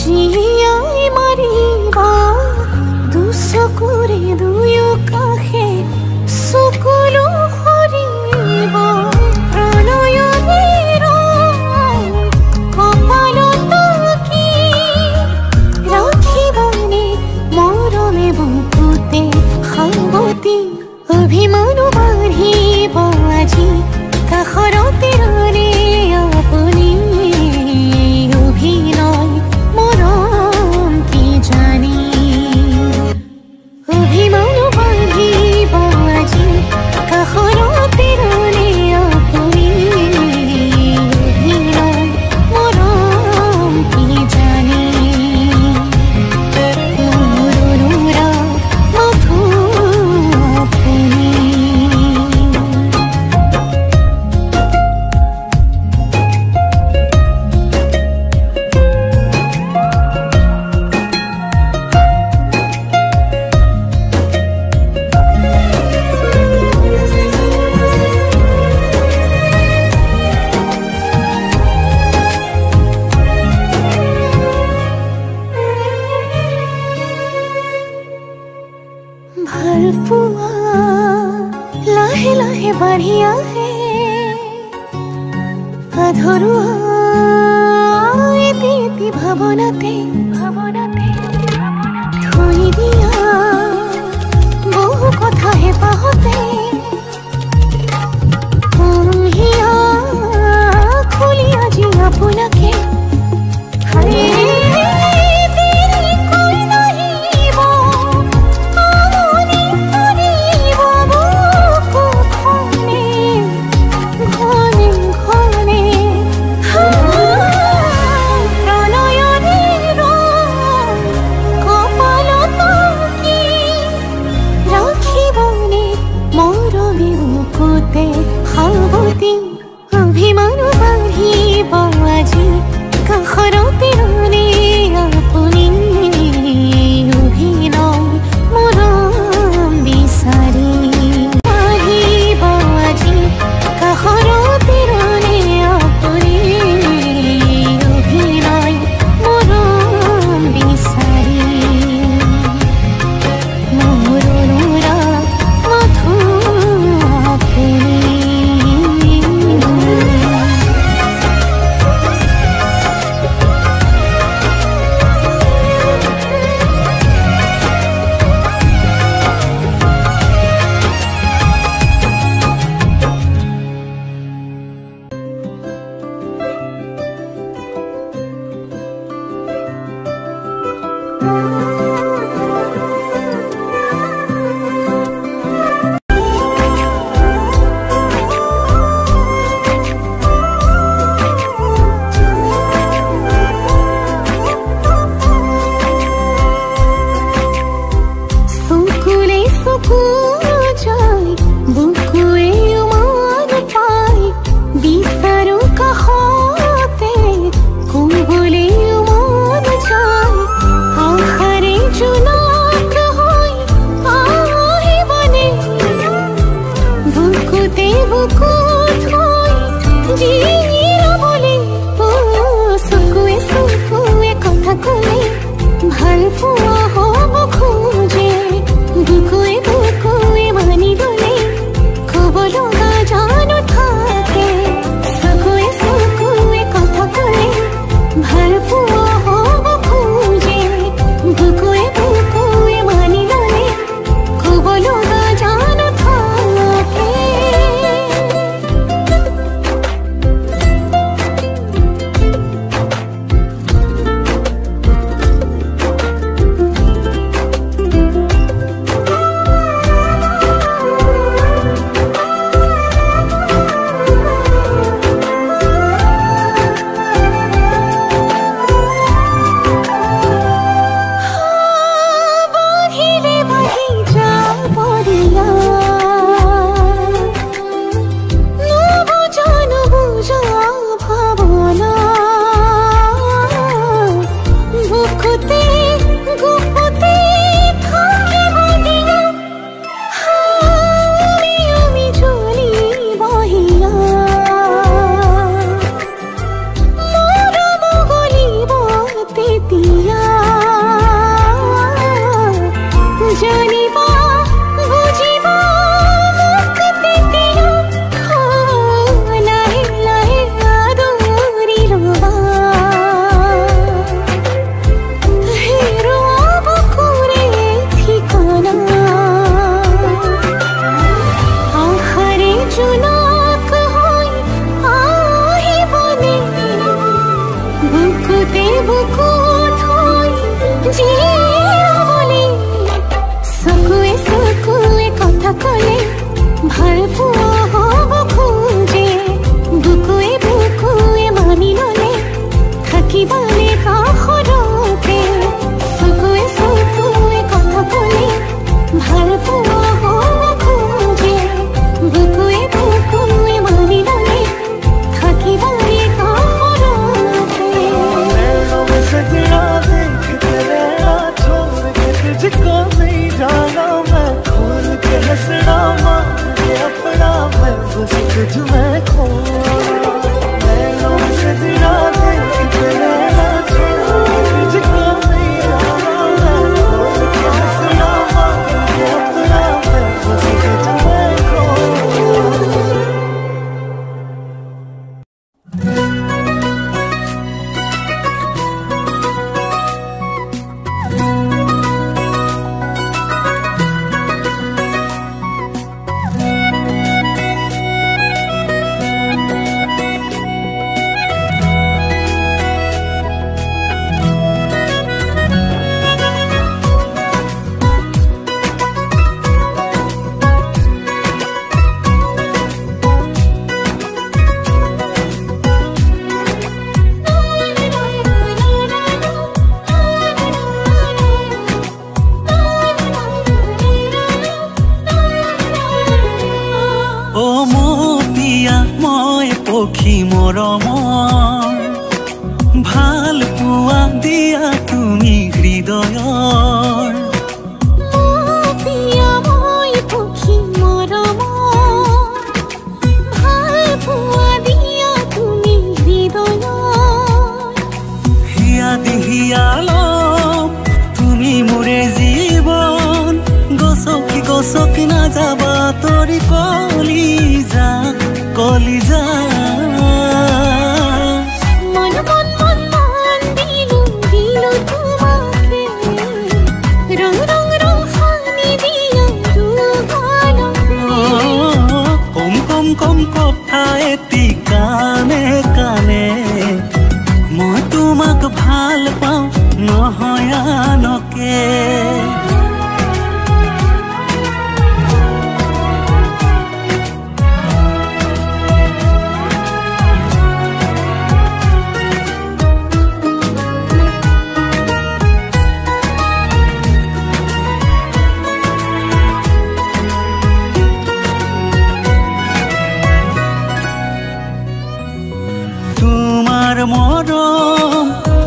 জিয়াই মাৰিবা দুচকুৰে দুয়ো কাষে চকুলো সৰিব প্ৰণয়নীৰ কপালত কি ৰাখিবানে মৰমে বুকুতে সাৱতি অভিমানো বাঢ়িব আজি কাষৰতে ৰলে আপুনি অভিনয় মৰম কি জানি অভিমানো বাঢ়িব আজি কাষৰতে ৰলে আপুনি অভিনয় মৰম কি জানি মোৰ অনুৰাগ মধুৰ আপুনি ভালপোৱা লাহে লাহে বাঢ়ি আহে আধৰুৱা এটি এটি ভাৱনাতে থৈ দিয়া বহু কথা হেঁপাহতে হিয়া খুলি আজি আপোনাকে সাৱতি অভিমানো বাঢ়িব আজি কাষৰতে ৰলে আপুনি অভিনয় মৰম বিচাৰি বাঢ়িব আজি কাষৰতে ৰলে আপুনি অভিনয় মৰম বিচাৰি মোৰ অনুৰাগ মধুৰ আপুনি পুৱা হ'ব খোজে বুকুৱে বুকুৱে মানি ললে থাকিবানে কাষৰতে চকুৱে চকুৱে কথা ক'লে ভাল পুৱা হ'ব খোজে বুকুৱে বুকুৱে মানি ললে থাকিবানে কাষৰতে सजना देख तेरे छोड़ के तुझको नहीं जाना मैं खोल के हंसना मान के अपना मैं बस तुझ में खोना सजना देख तेरे छोड़ के तुझको नहीं जाना मैं खोल के हंसना मान के अपना मैं बस तुझ में खोना পক্ষী মৰমৰ ভাল পোৱা দিয়া তুমি হৃদয়ৰ পিয়া মই পক্ষী মৰমৰ ভাল পোৱা দিয়া তুমি হৃদয়ৰ হিয়া দিহিয়ালম তুমি মোৰে জীৱন গছকি নাযাবা তৰি কলিজা কলিজা কম কথা এটি কানে কানে মই তোমাক ভাল পাওঁ নহয় আনকে মৰম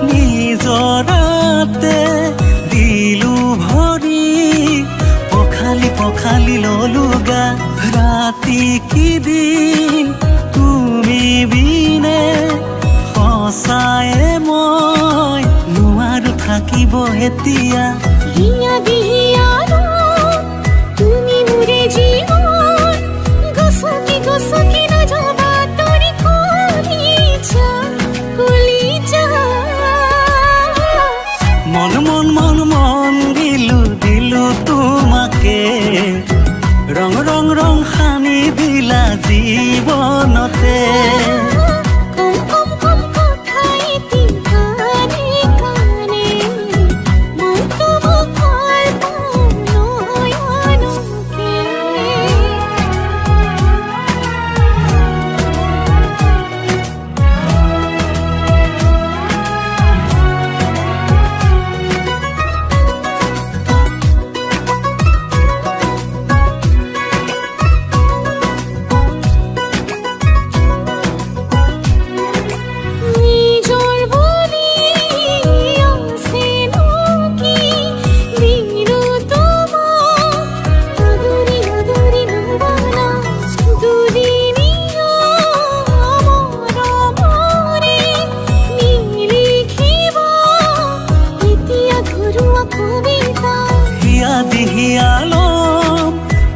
নিজৰাতে দিলো ভৰি পখালি পখালি ললুগা ৰাতি কি দিন তুমি বিনে সঁচায়ে মই নোৱাৰো থাকিব এতিয়া হিয়া দিহিয়ালো তুমি মোৰে জীৱন গছকি নাযাবা তৰি কলিজা মন দিলো তোমাকে ৰং ৰং ৰং সানি দিলা জীৱনতে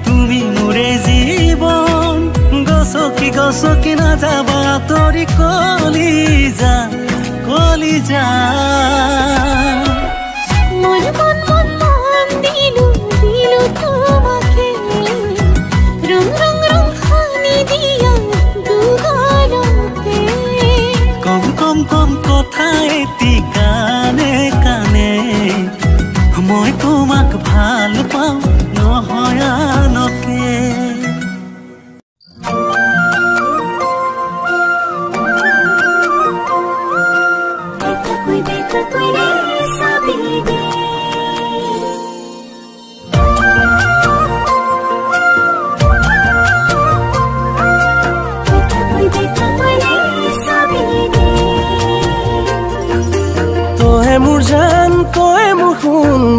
তুমি মোৰে জীৱন গছকি নাযাবা তৰি কলিজা কলিজা মন দিলো তোমাকে ৰং ৰং ৰং সানি দিয়া দুগালতে কম কথা এটি কানে কানে মই তোমাক ভাল পাওঁ নহয় আনকে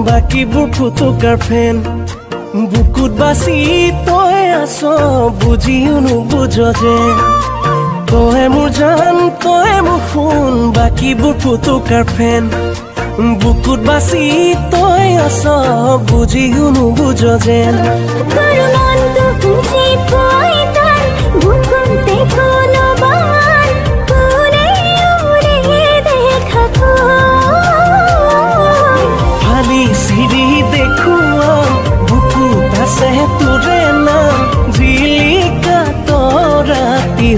বাকীবোৰ ফুটুকাৰ ফেন বুকুত বাচি তই আছ বুজিও নুবুজ যে তই মোৰ জান তই মোৰ সোণ বাকীবোৰ ফুটুকাৰ ফেন বুকুত বাচি তই আছ বুজিও নুবুজ যেন তোৰ মনটো বুজি পোৱাই তাৰ বুকুতে কোনো বান উৰে উৰে দেখা ফালি চিৰি দেখুৱাম বুকুত আছে তোৰে নাম জিলিকা তৰাতি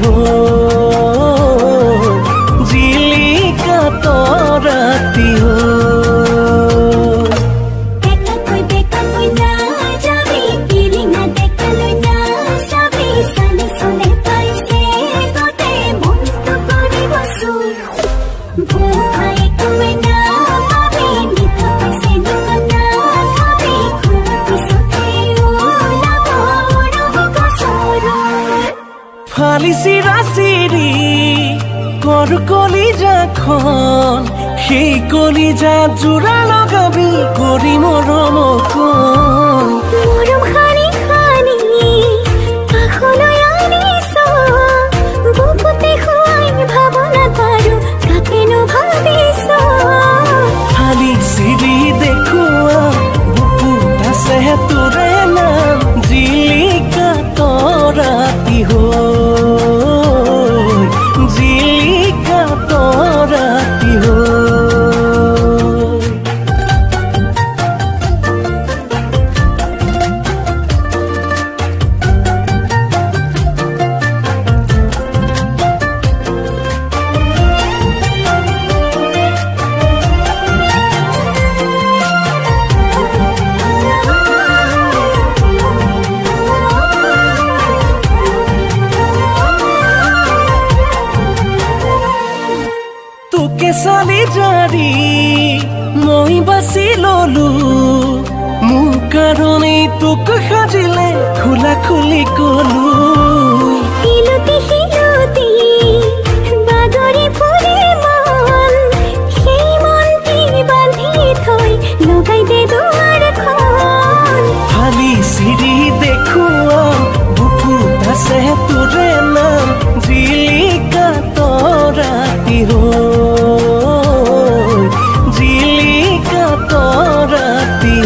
জিলিকা তৰাতি ফালি চিৰা চিৰি কৰ কলিজাখন সেই কলিজাত জোৰা লগাবি কৰি মৰম মৰম খানি খানি কাষলৈ আনিছ বুকুতে খুৱাই ভাৱনা পাৰো কাকেনো ভাবিছ ফালি চিৰি দেখুৱা বুকুত আছে তোৰে নাম জিলিকা তৰাতি জিলিকা তৰাতি চালি জাৰি মই বাচি ললো মোৰ কাৰণে তোক সাজিলে খোলা খুলি কলো শিলতি শিলতি বাগৰি ফুৰে মন সেই মনটি বান্ধি থৈ লগাই দে দুৱাৰখন ফালি চিৰি দেখুৱাম বুকুত আছে তোৰে নাম জিলিকা তৰাতি জিলিকা তৰাতি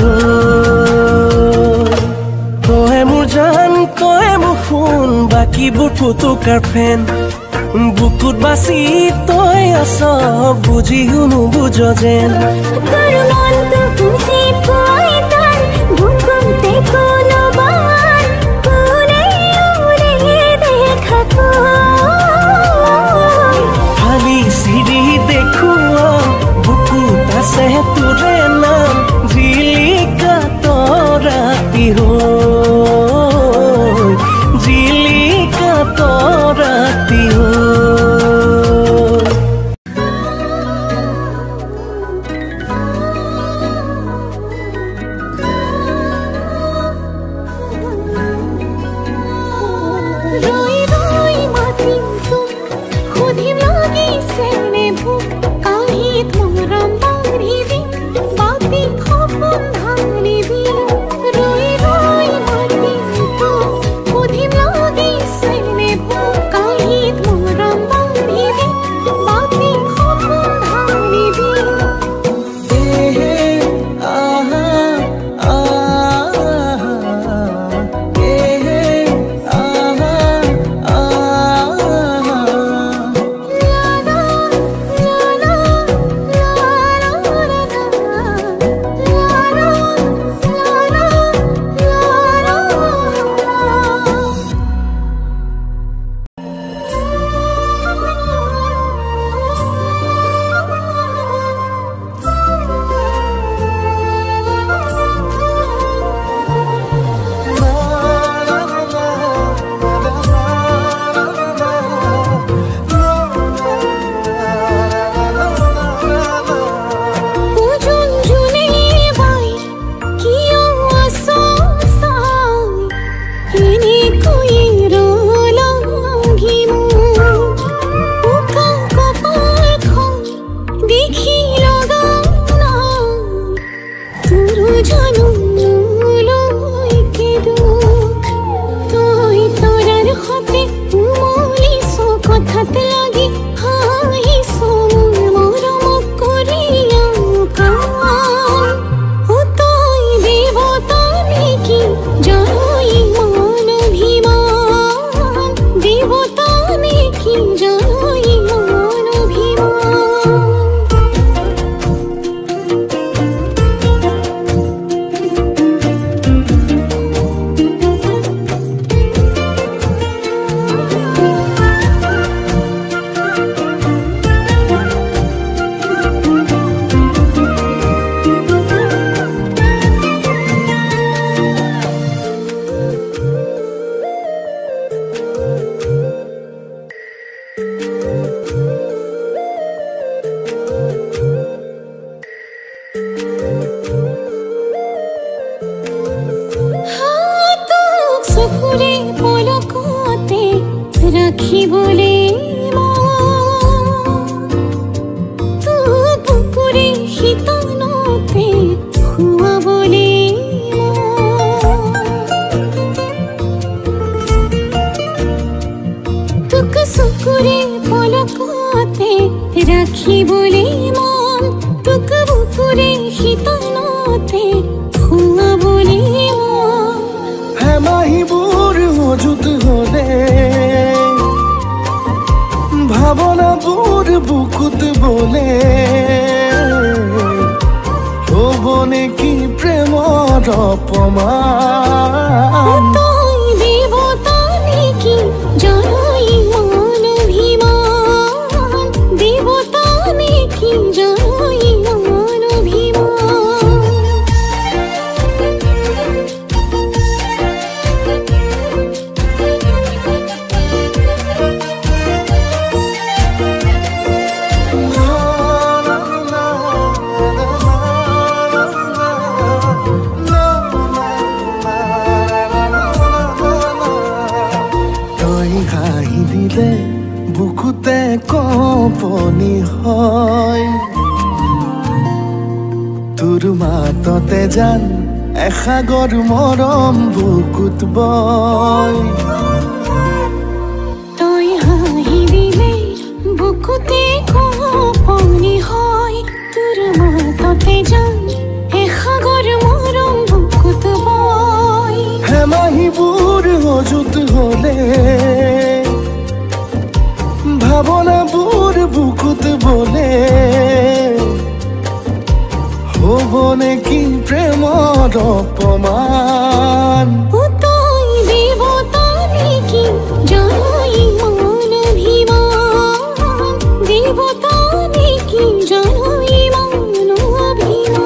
তই মোৰ জান তই মোৰ সোণ বাকীবোৰ ফুটুকাৰ ফেন বুকুত বাচি তই আছ বুজিও নুবুজ যেন তোৰ মনটো বুজি পোৱাই তাৰ বুকুতে কোনো বান উৰে উৰে দেখা ফালি চিৰি দেখুৱা বুকুত আছে তোৰে নাম জিলিকা তৰাতি জিলিকা তৰাতি চকুৰে পলকতে ৰাখিবলে তোক বুকুৰে শীতলতে শুৱাবলে তোক চকুৰে পলকতে ৰাখিবলে মন তোক বুকুৰে শীতলতে শুৱাবলে হেমাহিবোৰ মজুত হলে ভাৱনাবোৰ বুকুত বলে হ'ব নেকি প্ৰেমৰ অপমান তই দেৱতা নেকি জনই মন অভিমান দেৱতা নেকি জনই মন অভিমান বুকুতে কঁপনি হয় তোৰ মাততে জান এসাগৰ মৰম বুকুত বয় তই হাঁহি দিলে বুকুতে কঁপনি হয় তোৰ মাততে জান এসাগৰ মৰম বুকুত বয় হেমাহিবোৰ মজুত হলে ভাৱনাবোৰ বুকুত বলে হ'ব নেকি প্ৰেমৰ অপমান তই দেৱতা নেকি জনই মন অভিমান দেৱতা নেকি জনই মন অভিমান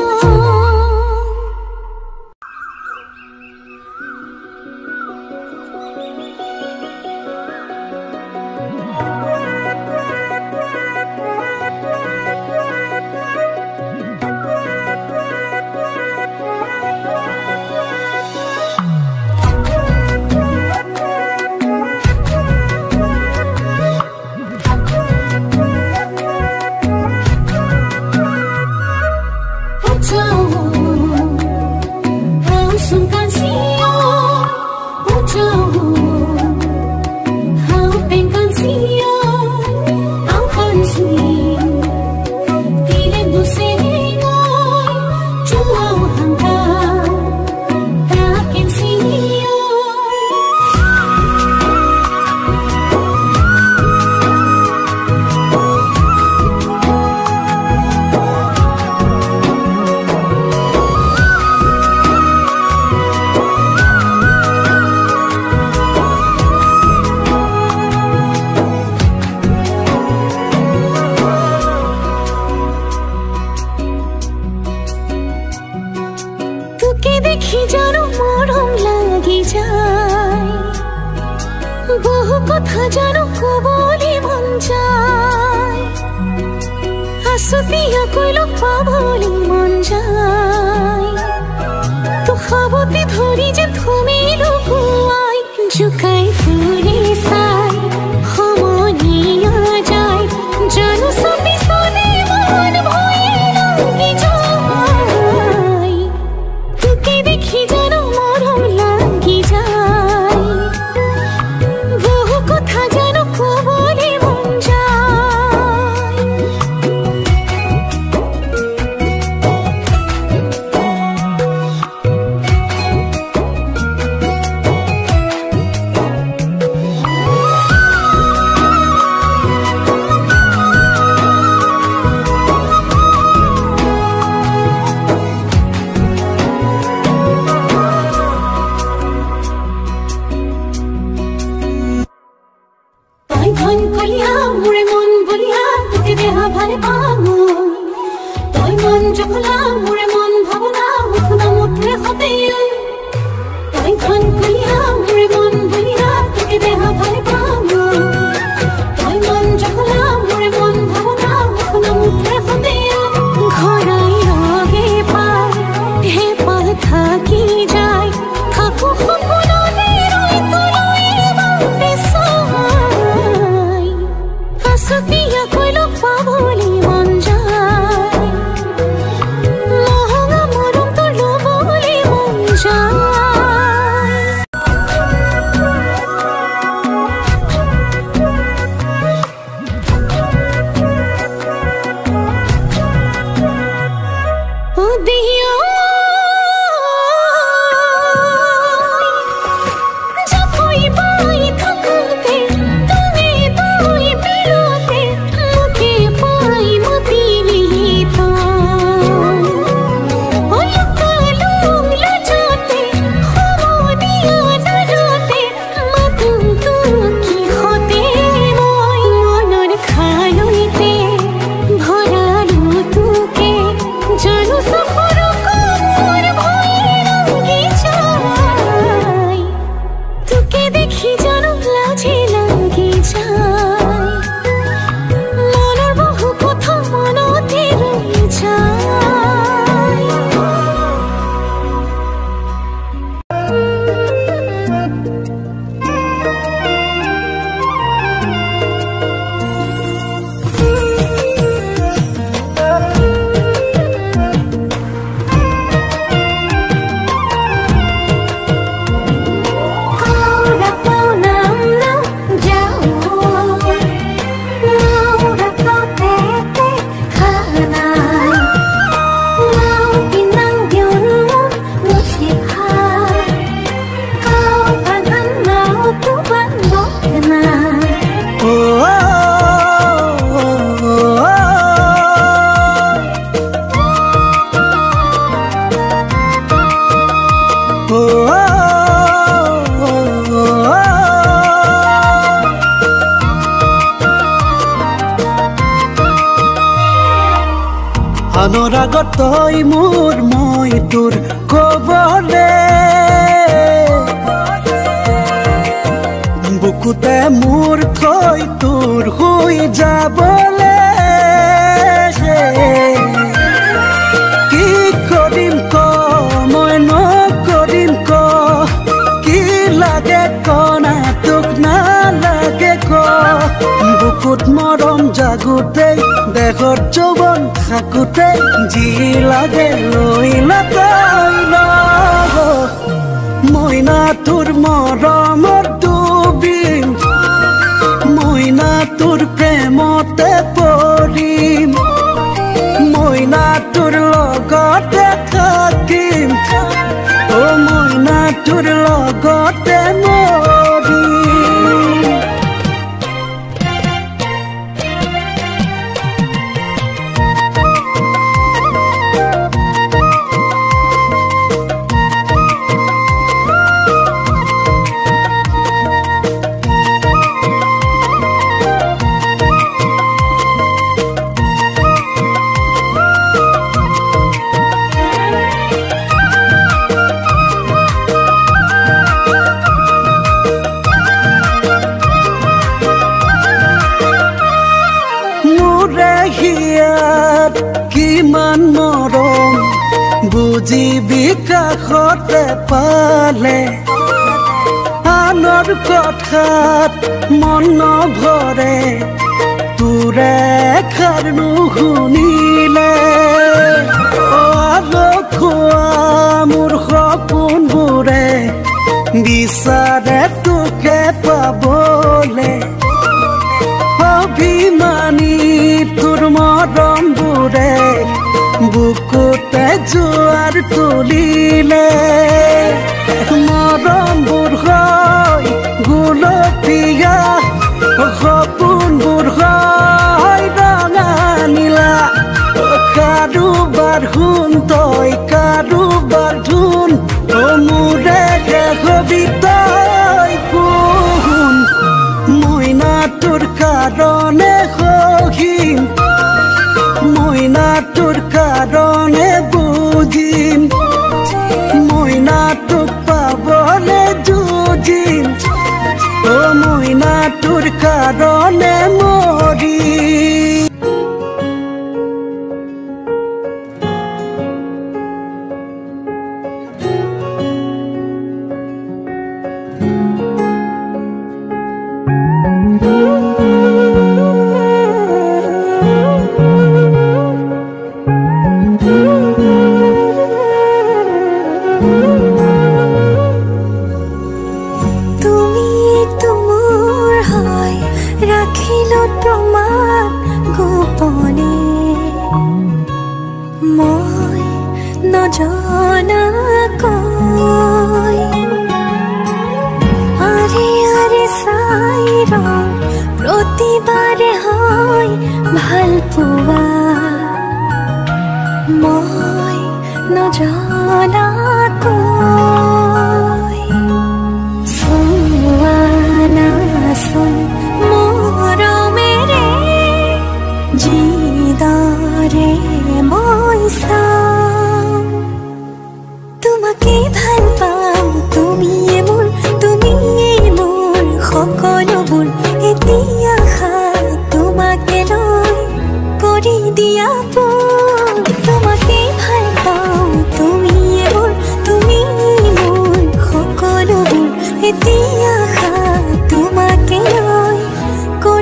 বহু কথা জানো কবলে মন যায় আছুতীয়াকৈ লগ পাবলে মন যায় তো খাবতে ধৰি যে তুমি লুকুৱাই জুকাই তুলি চাই সমনীয়া যায় জানো সপিছনে মন ভয়ে লাগি যায় তোকে দেখি জানো মৰম লাগি যায় থাকি যায় থাকো সপনতে দেখি যেন লাজে লাগি যায় মনের বহু কথা মনতে রয়ে যায় আনৰ আগত তই মোৰ মই তোৰ কবলে বুকুতে মোৰ থৈ তোৰ হৈ যাবলে কি কৰিম ক মই নকৰিম ক কি লাগে কনা তোক নালাগে ক বুকুত মৰম জাগুতে দেহৰ যৌৱন থাকোতে যি লাগে লৈ মইনা তোৰ মৰমত ডুবিম মইনা তোৰ প্ৰেমতে পৰিম মইনা তোৰ লগতে থাকিম অ মইনা তোৰ লগতে মৰিম কিমান মৰম বুজিবি কাষতে পালে আনৰ কথাত মন নভৰে তোৰে খাৰ নুশুনিলে খোৱা মোৰ সপোনবোৰে বিচাৰে তোকে পাবলে অভিমানী তোৰ মৰমবোৰে বুকুতে জোৱাৰ তুলিলে মৰমবোৰ হয় গুলপীয়া সপোনবোৰ হয় ৰঙা নীলা কাৰোবাৰ শুন তই কাৰোবাৰ ধুন মোৰে হবি তই কোন মইনা তোৰ কাৰণে সহিম মইনা তোৰ কাৰণে বুজিম মইনা তোক পাবলে যুঁজিম অ মইনা তোৰ কাৰণে মৰিম প্ৰতিবাৰে হয় ভাল পোৱা মই নজনাকৈ সোৱানাচোন মৰমেৰে যিদৰে মই চাওঁ তোমাকে ভাল পাওঁ তুমিয়ে মোৰ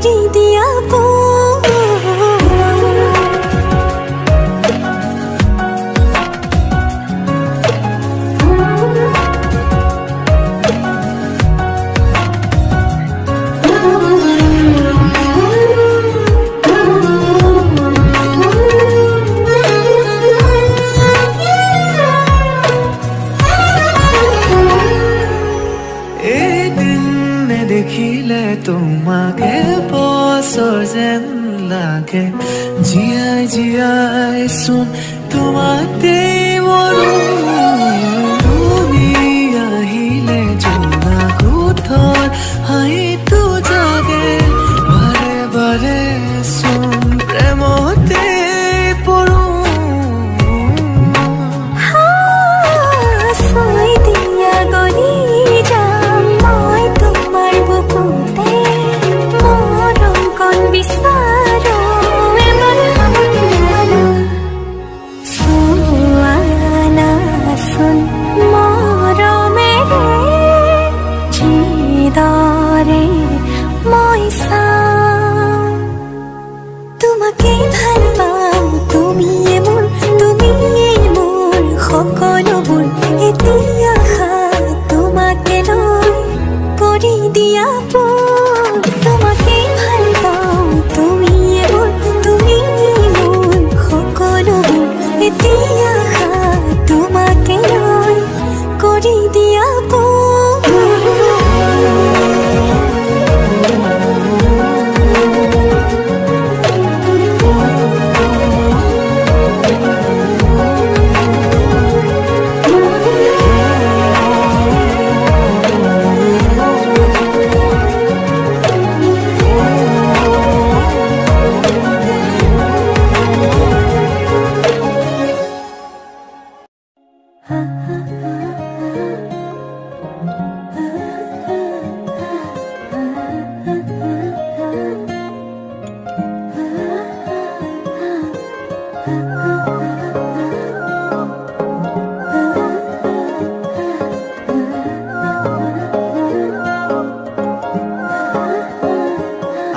কৰি দিয়া দেখিলে তোমাকে বছৰ যেন লাগে জীয়াই জীয়াই চোন তোমাতে মৰো তুমি আহিলে জোনা কোঠৰ হাইটো জাগে বাৰে বাৰে চোন প্ৰেমতে পৰো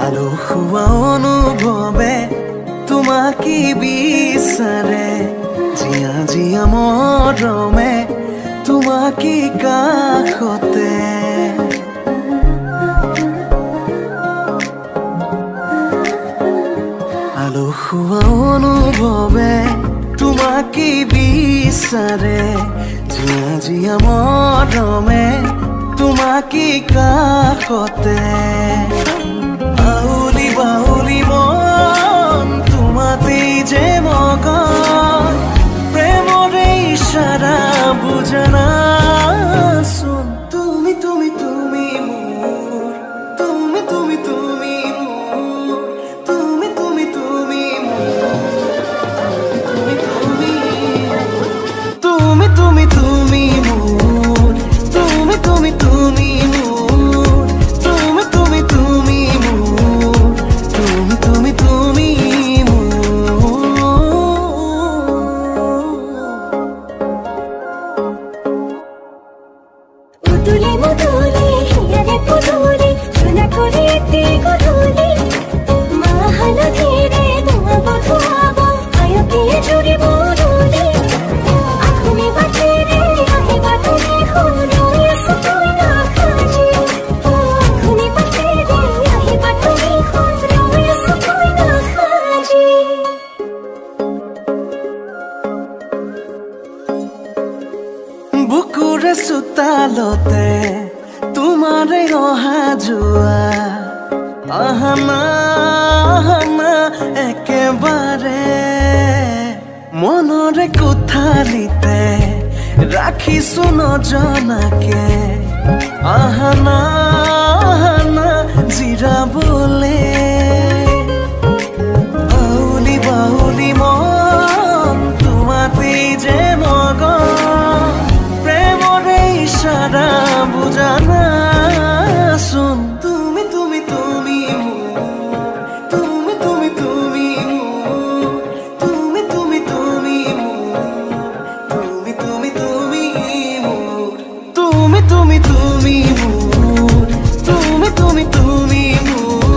আলসুৱা অনুভৱে তোমাকে বিচাৰে জিয়া জিয়া মৰমে তোমাকে কাষতে আলসুৱা অনুভৱে তোমাকে বিচাৰে জিয়া জিয়া মৰমে তোমাকে কাষতে বাউলি বাউলি মন তোমাতে যে মগন প্ৰেমৰে ইশাৰা বুজনা চোন তুমি তুমি তুমি মোৰ তুমি তুমি তুমি মোৰ তুমি তুমি তুমি মোৰ তুমি তুমি তুমি মোৰ তুমি তুমি তুমি মোৰ তুমি তুমি তুমি বুকুৰে চোতালতে তোমাৰে অহা যোৱা আহানা আহানা একেবাৰে মনৰে কোঠালিতে ৰাখিছো নজনাকে আহানা আহানা জিৰাবলে বাউলি বাউলি মন তোমাতে যে মগন প্ৰেমৰে ইশাৰা বুজানা চোন তুমি তুমি তুমি মোৰ তুমি তুমি তুমি মোৰ তুমি তুমি তুমি মোৰ তুমি তুমি তুমি মোৰ তুমি তুমি তুমি মোৰ তুমি তুমি তুমি মোৰ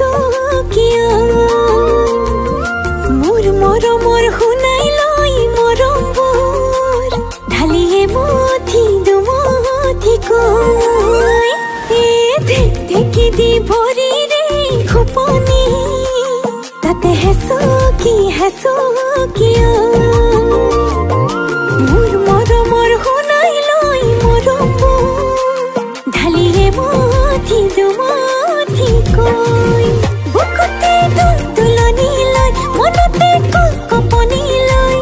হেসো কিয় মোৰ মৰমৰ শুনাই লৈ মৰমবোৰ ঢালিয়ে মথি দুমথি কৈ ঢেকি দি ভৰিৰে খোপনি তাতে হেসো কিয় মোৰ মৰমৰ শুনাই লৈ মৰমবোৰ ঢালিয়ে মথি দুমথি কৈ বুকুতে দুলনি লৈ মনতে কপনি লৈ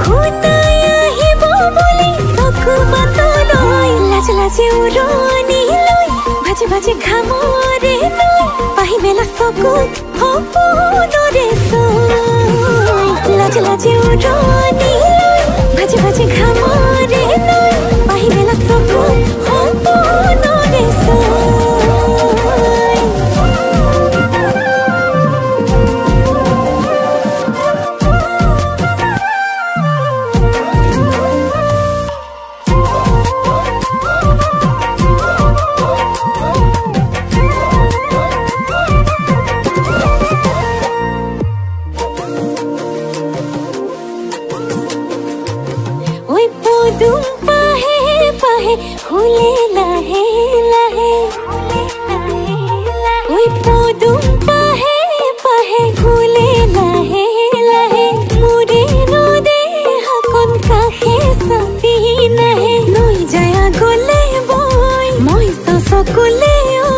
শুনাই আহিব বুলি চকু বাটলৈ লাজ লাজে উৰণি লৈ ভাজি ভাজি ঘামৰে লৈ পাহি মেলা চকুত সপোনৰে চৈ লাজ লাজে উৰণি লৈ ভাজি ভাজি ঘামৰে লৈ পাহি মেলা চকুত সপোনৰে চৈ ফুলে লাহে লাহে ওই পদুম পাহে পাহে ফুলে লাহে লাহে মুৰে নদে হাকন কাষে চাপি নাহে লৈ যায় গলে বৈ মই চকুলে ঐ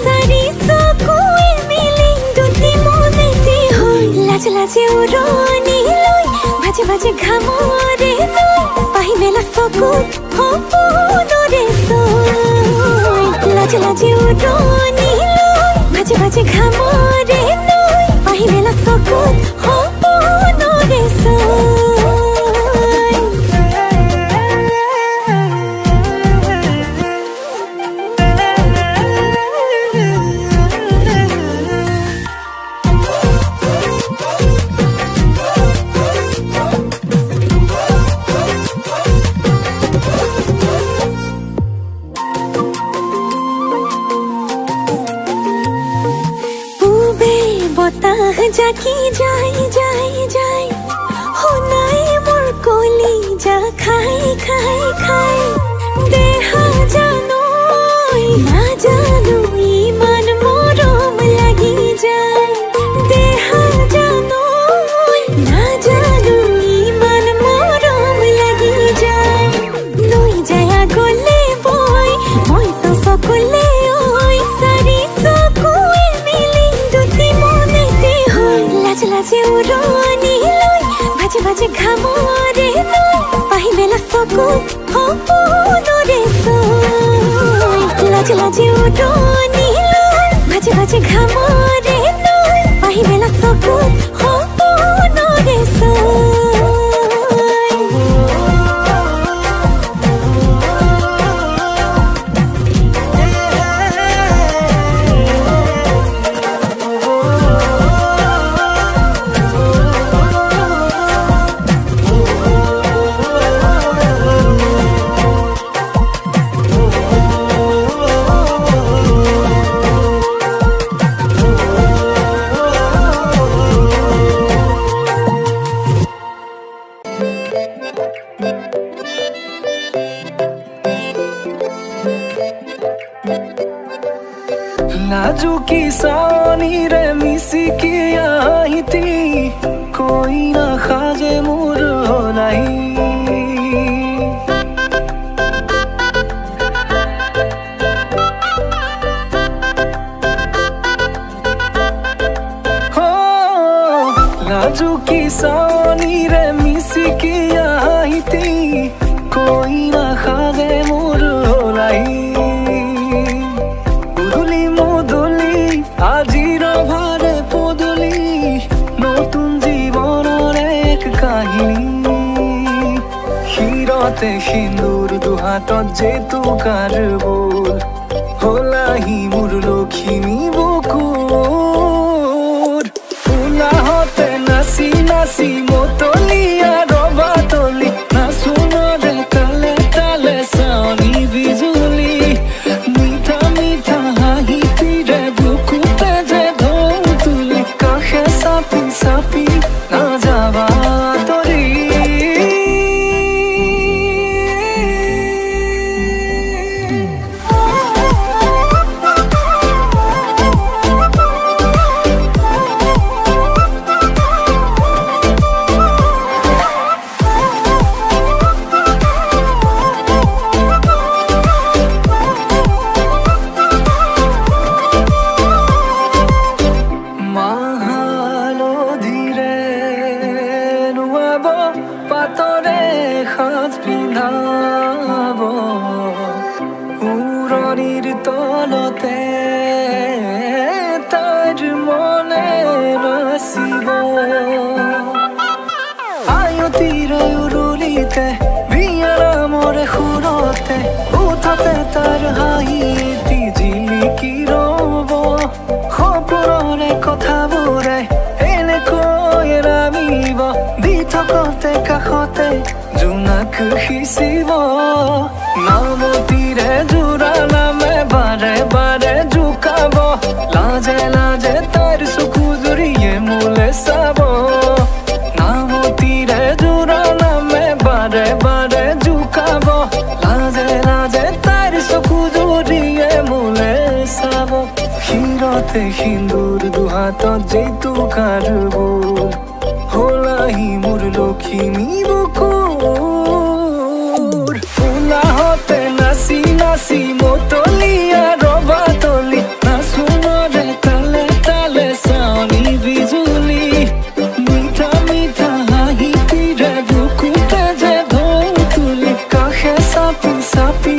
চাৰি চকুৱে মিলি দুটি মনেতি হৈ লাজ লাজে উৰণি লৈ ভাজি ভাজি ঘামৰে লৈ পাহি মেলা চকুত সপোনৰে চৈ লাজ লাজে উৰণি লৈ ভাজি ভাজি ঘামৰে লৈ পাহি মেলা চকুত সপোনৰে চৈ জাকি যাই যাই যাই শুনাই মোৰ কলি যা খাই খাই খাই দেহা জানো নাজানো ইমান মৰম লাগি যায় দেহা জানো নাজানো ইমান মৰম লাগি যায় লৈ যায় গলে বৈ মই চকুলে ঐ চাৰি চকুৱে মিলি দুটি মনেতে লাজ লাজে উৰণি লৈ ভাজি ভাজি ঘামৰে লৈ পাহি মেলা চকুত সপোনৰে চৈ লাজ লাজে উৰণি লৈ ভাজি ভাজি ঘামৰে লৈ পাহি মেলা চকুত সপোনৰে চৈ नाजुकी सावनीरे मिसिकी आहिती कोई ना खाजे मोर होलाई हो नाजुकी सावनीरे मिसिकी आहिती कोई ना खाजे मोर होलाई আজিৰ ভাৰে পদূলি নতুন জীৱনৰ এক কাহিনী শিৰতে সিন্দুৰ দুহাতত জেতুকাৰ বোল হলাহি মোৰ লখিমী বুকুৰ ফুলাহতে নাচি নাচি মতলীয়া ৰবা তলি নাচোনৰে তালে তালে চাৱনি বিজুলি মিঠা মিঠা হাঁহি তিৰে বুকুতে যে ধৰি পিন্ধাব উৰণিৰ তলতে তাইৰ মনে ৰচিব আয়তিৰ উৰুলিতে বিয়াৰ মৰে সুৰতে উঠতে তাৰ হাঁহি জিলিকি ৰব সপোনৰে কথাবোৰে এনেকৈ নামিব দি থকতে কাষতে জোনাক সিঁচিব নামতিৰে জোৰা নামে বাৰে বাৰে জোকাব লাজে লাজে তাৰ চকু জুৰিয়ে মোলে চাব নামতিৰে জোৰা নামে বাৰে বাৰে জোকাব লাজে লাজে তাৰ চকু জুৰিয়ে মোলে চাব ক্ষীৰতে সিন্দুৰ দুহাতত জেতুকাৰ বোল হলাহি মোৰ লখিমী বুকুৰ উলাহতে নাচি নাচি মতলীয়া ৰবা তলি নাচোনৰে তালে তালে চাৱনি বিজুলি মিঠা মিঠা হাঁহিটিৰে বুকুতে যে ঢৌ তুলি কাষে চাপি চাপি